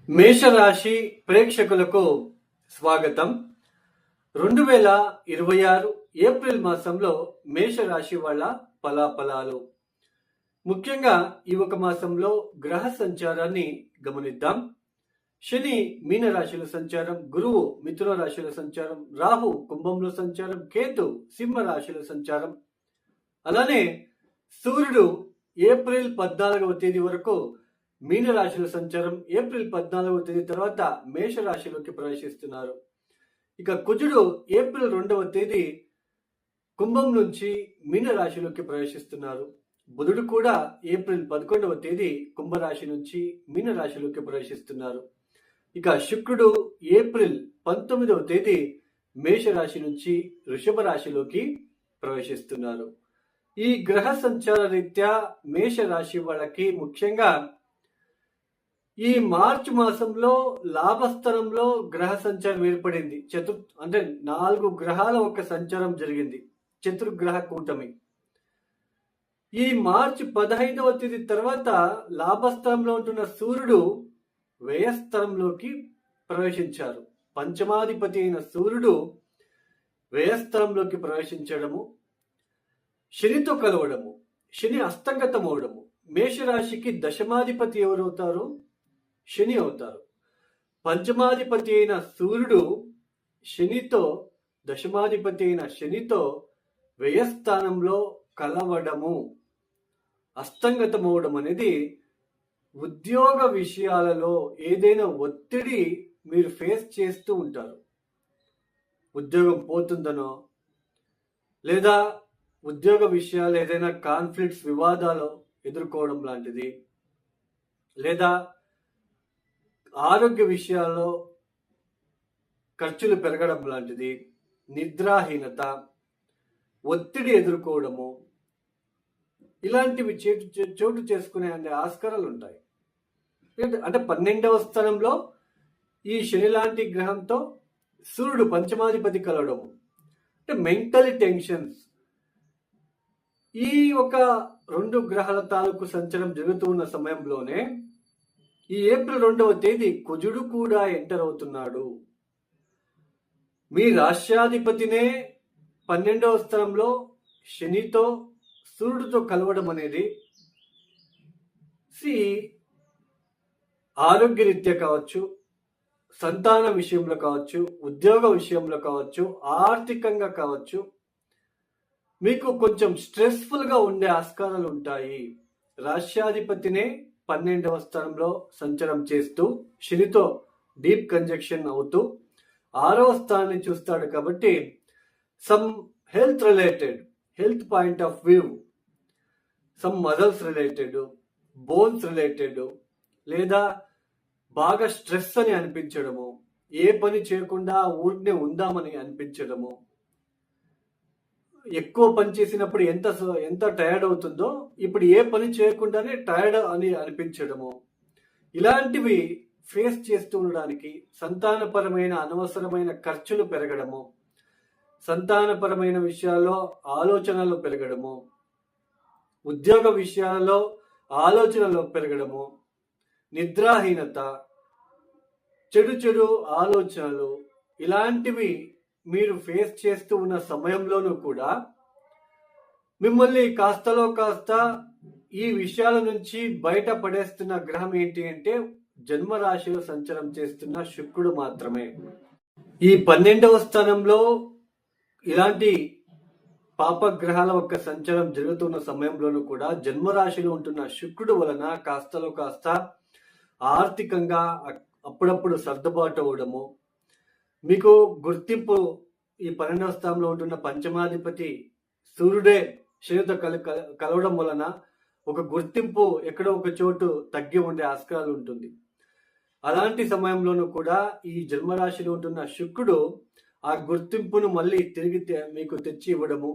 మేషరాశి ప్రేక్షకులకు స్వాగతం. 2026 ఏప్రిల్ మాసంలో మేషరాశి వాళ్ళ ఫలాఫలాలు. ముఖ్యంగా ఈ ఒక మాసంలో గ్రహ సంచారాన్ని గమనిద్దాం. శని మీనరాశిలో సంచారం, గురువు మిథున రాశిలో సంచారం, రాహు కుంభంలో సంచారం, కేతు సింహ రాశిలో సంచారం. అలానే సూర్యుడు ఏప్రిల్ 14వ తేదీ వరకు మీనరాశిలో సంచారం, ఏప్రిల్ 14వ తేదీ తర్వాత మేషరాశిలోకి ప్రవేశిస్తున్నారు. ఇక కుజుడు ఏప్రిల్ 2వ తేదీ కుంభం నుంచి మీనరాశిలోకి ప్రవేశిస్తున్నారు. బుధుడు కూడా ఏప్రిల్ 11వ తేదీ కుంభరాశి నుంచి మీనరాశిలోకి ప్రవేశిస్తున్నారు. ఇక శుక్రుడు ఏప్రిల్ 19వ తేదీ మేషరాశి నుంచి వృషభ రాశిలోకి ప్రవేశిస్తున్నారు. ఈ గ్రహ సంచార రీత్యా మేషరాశి వాళ్ళకి ముఖ్యంగా ఈ మార్చి మాసంలో లాభస్థానంలో గ్రహ సంచారం ఏర్పడింది. అంటే 4 గ్రహాల ఒక సంచారం జరిగింది, చతుర్గ్రహ కూటమి. ఈ మార్చి 15వ తేదీ తర్వాత లాభస్థానంలో ఉంటున్న సూర్యుడు వ్యయస్థలంలోకి ప్రవేశించారు. పంచమాధిపతి అయిన సూర్యుడు వ్యయస్థలంలోకి ప్రవేశించడము, శనితో కలవడము, శని అస్తంగతం అవడము. మేషరాశికి దశమాధిపతి ఎవరవుతారు? శని అవుతారు. పంచమాధిపతి అయిన సూర్యుడు శనితో, దశమాధిపతి అయిన శనితో వ్యయస్థానంలో కలవడము, అస్తంగతం అవడం అనేది ఉద్యోగ విషయాలలో ఏదైనా ఒత్తిడి మీరు ఫేస్ చేస్తూ ఉంటారు. ఉద్యోగం పోతుందనో, లేదా ఉద్యోగ విషయాలు ఏదైనా కాన్ఫ్లిక్ట్స్, వివాదాలు ఎదుర్కోవడం లాంటిది, లేదా ఆరోగ్య విషయాల్లో ఖర్చులు పెరగడం లాంటిది, నిద్రాహీనత, ఒత్తిడి ఎదుర్కోవడము, ఇలాంటివి చోటు చేసుకునే ఆస్కారాలు ఉంటాయి. అంటే 12వ స్థానంలో ఈ శని లాంటి గ్రహంతో సూర్యుడు పంచమాధిపతి కలవడము, అంటే మెంటల్ టెన్షన్స్. ఈ ఒక 2 గ్రహాల తాలూకు సంచలనం జరుగుతూ ఉన్న సమయంలోనే ఈ ఏప్రిల్ 2వ తేదీ కుజుడు కూడా ఎంటర్ అవుతున్నాడు. మీ రాష్ట్రాధిపతినే 12వ స్థానంలో శనితో, సూర్యుడితో కలవడం అనేది ఆరోగ్యరీత్యా కావచ్చు, సంతాన విషయంలో కావచ్చు, ఉద్యోగ విషయంలో కావచ్చు, ఆర్థికంగా కావచ్చు, మీకు కొంచెం స్ట్రెస్ఫుల్గా ఉండే ఆస్కారాలు ఉంటాయి. రాష్ట్రాధిపతినే 12వ స్థానంలో సంచారం చేస్తూ శనితో డీప్ కంజక్షన్ అవుతూ 6వ స్థానాన్ని చూస్తాడు. కాబట్టి some health related, health point of view, some muscles related, bones related, లేదా బాగా స్ట్రెస్ అని అనిపించడము, ఏ పని చేయకుండా ఊరినే ఉందామని అనిపించడము, ఎక్కువ పని చేసినప్పుడు ఎంత టైర్డ్ అవుతుందో ఇప్పుడు ఏ పని చేయకుండానే టైర్డ్ అని అనిపించడము, ఇలాంటివి ఫేస్ చేస్తూ ఉండడానికి, సంతానపరమైన అనవసరమైన ఖర్చులు పెరగడము, సంతానపరమైన విషయాల్లో ఆలోచనలు పెరగడము, ఉద్యోగ విషయాలలో ఆలోచనలు పెరగడము, నిద్రాహీనత, చెడు ఆలోచనలు, ఇలాంటివి మీరు ఫేస్ చేస్తూ ఉన్న సమయంలోనూ కూడా మిమ్మల్ని కాస్తలో కాస్త ఈ విషయాల నుంచి బయట పడేస్తున్న గ్రహం ఏంటి అంటే జన్మరాశిలో సంచారం చేస్తున్న శుక్రుడు మాత్రమే. ఈ 12వ స్థానంలో ఇలాంటి పాపగ్రహాల యొక్క సంచారం జరుగుతున్న సమయంలోనూ కూడా జన్మరాశిలో ఉంటున్న శుక్రుడు వలన కాస్తలో కాస్త ఆర్థికంగా అప్పుడప్పుడు సర్దుబాటు అవ్వడము, మీకు గుర్తింపు ఈ 12వ స్థానంలో ఉంటున్న పంచమాధిపతి సూర్యుడే శనితో కలవడం వలన ఒక గుర్తింపు ఎక్కడో ఒక చోటు తగ్గి ఉండే ఆస్కారాలు ఉంటుంది. అలాంటి సమయంలోనూ కూడా ఈ జన్మరాశిలో ఉంటున్న శుక్రుడు ఆ గుర్తింపును మళ్ళీ తిరిగి మీకు తెచ్చి ఇవ్వడము,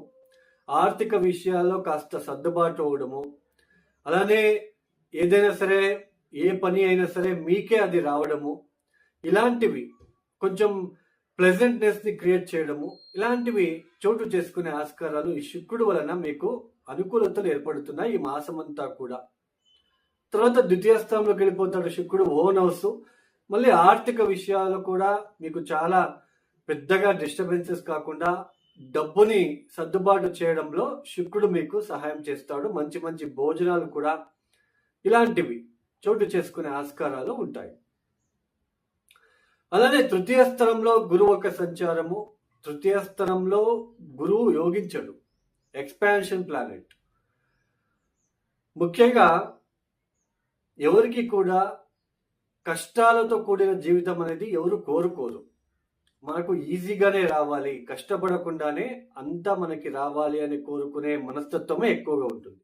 ఆర్థిక విషయాల్లో కాస్త సర్దుబాటు అవ్వడము, అలానే ఏదైనా సరే, ఏ పని అయినా సరే మీకే అది రావడము, ఇలాంటివి కొంచెం ప్లెజెంట్నెస్ ని క్రియేట్ చేయడము, ఇలాంటివి చోటు చేసుకునే ఆస్కారాలు ఈ శుక్రుడు వలన మీకు అనుకూలతలు ఏర్పడుతున్నాయి ఈ మాసం అంతా కూడా. తర్వాత 2వ స్థానంలోకి వెళ్ళిపోతాడు శుక్రుడు, ఓన్ హౌస్, మళ్ళీ ఆర్థిక విషయాలు కూడా మీకు చాలా పెద్దగా డిస్టర్బెన్సెస్ కాకుండా డబ్బుని సర్దుబాటు చేయడంలో శుక్రుడు మీకు సహాయం చేస్తాడు. మంచి మంచి భోజనాలు కూడా ఇలాంటివి చోటు చేసుకునే ఆస్కారాలు ఉంటాయి. అలానే తృతీయ స్థలంలో గురువు ఒక సంచారము. తృతీయ స్థలంలో గురువు యోగించడు, ఎక్స్పాన్షన్ ప్లానెట్. ముఖ్యంగా ఎవరికి కూడా కష్టాలతో కూడిన జీవితం అనేది ఎవరు కోరుకోరు. మనకు ఈజీగానే రావాలి, కష్టపడకుండానే అంతా మనకి రావాలి అని కోరుకునే మనస్తత్వమే ఎక్కువగా ఉంటుంది.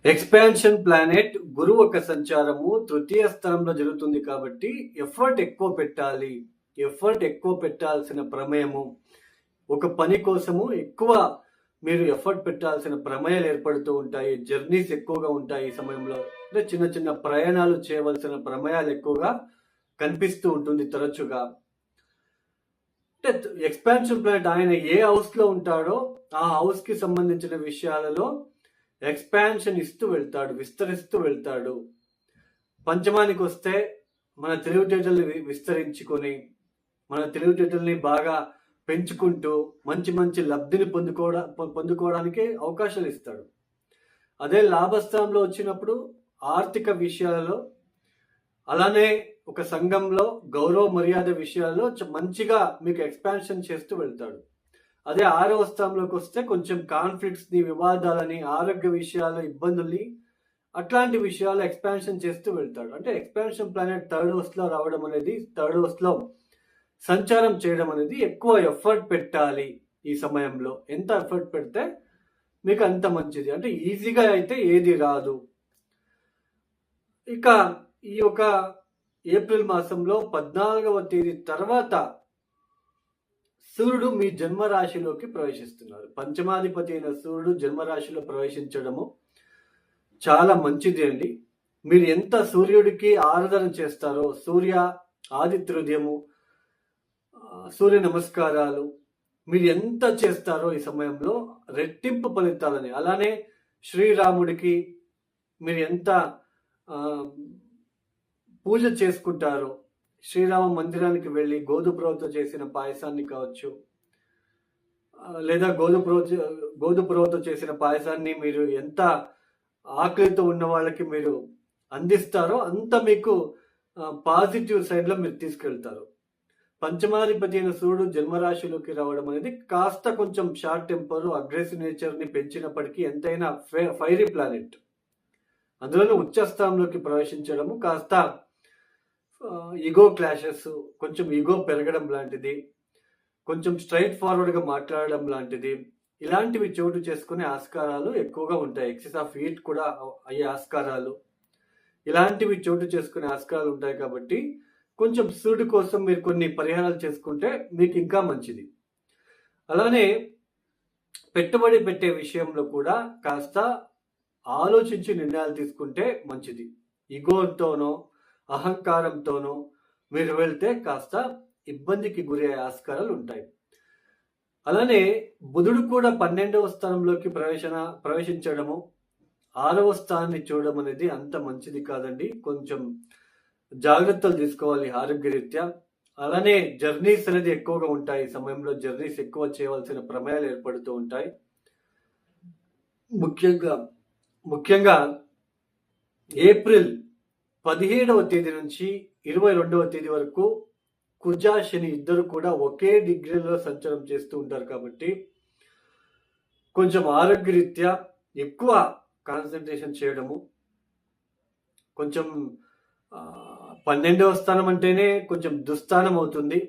ఎక్స్పాన్షన్ ప్లానెట్ గురువు ఒక సంచారము తృతీయ స్థలంలో జరుగుతుంది కాబట్టి ఎఫర్ట్ ఎక్కువ పెట్టాలి. ఎఫర్ట్ ఎక్కువ పెట్టాల్సిన ప్రమేయము, ఒక పని కోసము ఎక్కువ మీరు ఎఫర్ట్ పెట్టాల్సిన ప్రమేయాలు ఏర్పడుతూ ఉంటాయి. జర్నీస్ ఎక్కువగా ఉంటాయి ఈ సమయంలో. అంటే చిన్న చిన్న ప్రయాణాలు చేయవలసిన ప్రమేయాలు ఎక్కువగా కనిపిస్తూ ఉంటుంది తరచుగా. అంటే ఎక్స్పాన్షన్ ప్లానెట్ ఆయన ఏ హౌస్ లో ఉంటాడో ఆ హౌస్ కి సంబంధించిన విషయాలలో ఎక్స్పాన్షన్ ఇస్తూ వెళ్తాడు, విస్తరిస్తూ వెళ్తాడు. పంచమానికి వస్తే మన తెలివితేటల్ని విస్తరించుకొని మన తెలివితేటల్ని బాగా పెంచుకుంటూ మంచి మంచి లబ్ధిని పొందుకోవడానికి అవకాశాలు ఇస్తాడు. అదే లాభస్థానంలో వచ్చినప్పుడు ఆర్థిక విషయాలలో, అలానే ఒక సంఘంలో గౌరవ మర్యాద విషయాల్లో మంచిగా మీకు ఎక్స్పాన్షన్ చేస్తూ వెళ్తాడు. అదే 6వ స్థానంలోకి వస్తే కొంచెం కాన్ఫ్లిక్ట్స్ ని, వివాదాలని, ఆరోగ్య విషయాల ఇబ్బందుల్ని, అట్లాంటి విషయాలు ఎక్స్పాన్షన్ చేస్తూ వెళ్తాడు. అంటే ఎక్స్పాన్షన్ ప్లానెట్ 3rd హౌస్ లో రావడం అనేది, 3rd హౌస్ లో సంచారం చేయడం అనేది ఎక్కువ ఎఫర్ట్ పెట్టాలి ఈ సమయంలో. ఎంత ఎఫర్ట్ పెడితే మీకు అంత మంచిది. అంటే ఈజీగా అయితే ఏది రాదు. ఇక ఈ యొక్క ఏప్రిల్ మాసంలో 14వ తేదీ తర్వాత సూర్యుడు మీ జన్మరాశిలోకి ప్రవేశిస్తున్నారు. పంచమాధిపతి అయిన సూర్యుడు జన్మరాశిలో ప్రవేశించడము చాలా మంచిది అండి. మీరు ఎంత సూర్యుడికి ఆరాధన చేస్తారో, సూర్య ఆదిత్య హృదయము, సూర్య నమస్కారాలు మీరు ఎంత చేస్తారో ఈ సమయంలో రెట్టింపు ఫలితాలని, అలానే శ్రీరాముడికి మీరు ఎంత పూజ చేసుకుంటారో, శ్రీరామ మందిరానికి వెళ్ళి గోధుమరవ్వతో చేసిన పాయసాన్ని కావచ్చు, లేదా గోధుమరవ్వతో చేసిన పాయసాన్ని మీరు ఎంత ఆకలితో ఉన్న వాళ్ళకి మీరు అందిస్తారో అంత మీకు పాజిటివ్ సైడ్లో మీరు తీసుకెళ్తారు. పంచమాధిపతి అయిన సూర్యుడు జన్మరాశిలోకి రావడం అనేది కాస్త కొంచెం షార్ట్ టెంపర్, అగ్రెసివ్ నేచర్ని పెంచినప్పటికీ ఎంతైనా ఫైరీ ప్లానెట్. అందులోనూ ఉచ్చస్థానంలోకి ప్రవేశించడము కాస్త ఈగో క్లాషెస్, కొంచెం ఈగో పెరగడం లాంటిది, కొంచెం స్ట్రైట్ ఫార్వర్డ్గా మాట్లాడడం లాంటిది, ఇలాంటివి చోటు చేసుకునే ఆస్కారాలు ఎక్కువగా ఉంటాయి. ఎక్సెస్ ఆఫ్ హీట్ కూడా అయ్యే ఆస్కారాలు, ఇలాంటివి చోటు చేసుకునే ఆస్కారాలు ఉంటాయి. కాబట్టి కొంచెం సూర్యుడి కోసం మీరు కొన్ని పరిహారాలు చేసుకుంటే మీకు ఇంకా మంచిది. అలానే పెట్టుబడి పెట్టే విషయంలో కూడా కాస్త ఆలోచించి నిర్ణయాలు తీసుకుంటే మంచిది. ఈగోతోనో అహంకారంతోనో మీరు వెళ్తే కాస్త ఇబ్బందికి గురయ్యే ఆస్కారాలు ఉంటాయి. అలానే బుధుడు కూడా 12వ స్థానంలోకి ప్రవేశించడము, 6వ స్థానాన్ని చూడడం అనేది అంత మంచిది కాదండి. కొంచెం జాగ్రత్తలు తీసుకోవాలి ఆరోగ్యరీత్యా. అలానే జర్నీస్ అనేది ఎక్కువగా ఉంటాయి. ఈ సమయంలో జర్నీస్ ఎక్కువ చేయవలసిన ప్రమేయాలు ఏర్పడుతూ ఉంటాయి. ముఖ్యంగా ఏప్రిల్ 17వ తేదీ నుంచి 22వ తేదీ వరకు కుజ, శని ఇద్దరు కూడా ఒకే డిగ్రీలో సంచారం చేస్తూ ఉంటారు. కాబట్టి కొంచెం ఆరోగ్యరీత్యా ఎక్కువ కాన్సన్ట్రేషన్ చేయడము, కొంచెం 12వ స్థానం అంటేనే కొంచెం దుస్థానం అవుతుంది.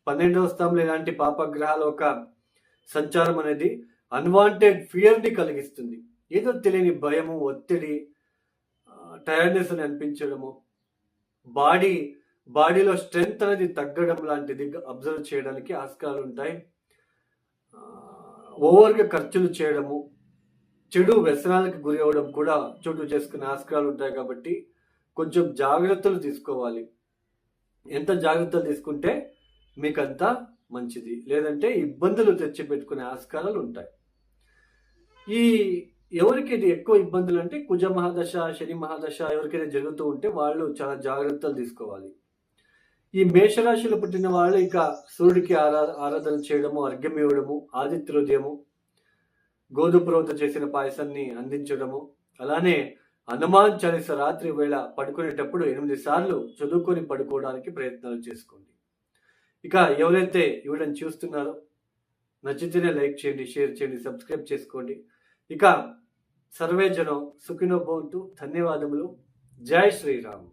12వ స్థానంలో ఇలాంటి పాపగ్రహాల ఒక సంచారం అనేది అన్వాంటెడ్ ఫియర్ని కలిగిస్తుంది. ఏదో తెలియని భయము, ఒత్తిడి, టైర్డ్నెస్ అని అనిపించడము, బాడీలో స్ట్రెంగ్త్ అనేది తగ్గడం లాంటిది అబ్జర్వ్ చేయడానికి ఆస్కారాలు ఉంటాయి. ఓవర్గా ఖర్చులు చేయడము, చెడు వ్యసనాలకు గురి అవ్వడం కూడా చోటు చేసుకునే ఆస్కారాలు ఉంటాయి. కాబట్టి కొంచెం జాగ్రత్తలు తీసుకోవాలి. ఎంత జాగ్రత్తలు తీసుకుంటే మీకంతా మంచిది, లేదంటే ఇబ్బందులు తెచ్చిపెట్టుకునే ఆస్కారాలు ఉంటాయి. ఎవరికి ఇది ఎక్కువ ఇబ్బందులు అంటే కుజ మహాదశ, శని మహాదశ ఎవరికైనా జరుగుతూ ఉంటే వాళ్ళు చాలా జాగ్రత్తలు తీసుకోవాలి. ఈ మేషరాశిలో పుట్టిన వాళ్ళు ఇక సూర్యుడికి ఆరాధన చేయడము, అర్ఘ్యం ఇవ్వడము, ఆదిత్యోదయము, గోధుమ చేసిన పాయసాన్ని అందించడము, అలానే హనుమాన్ చాలీస రాత్రి వేళ పడుకునేటప్పుడు 8 సార్లు చదువుకొని పడుకోవడానికి ప్రయత్నాలు చేసుకోండి. ఇక ఎవరైతే ఇవ్వడం చూస్తున్నారో నచ్చితేనే లైక్ చేయండి, షేర్ చేయండి, సబ్స్క్రైబ్ చేసుకోండి. ఇక సర్వే జనం సుఖినో భవంతు. ధన్యవాదములు. జై శ్రీరామ్.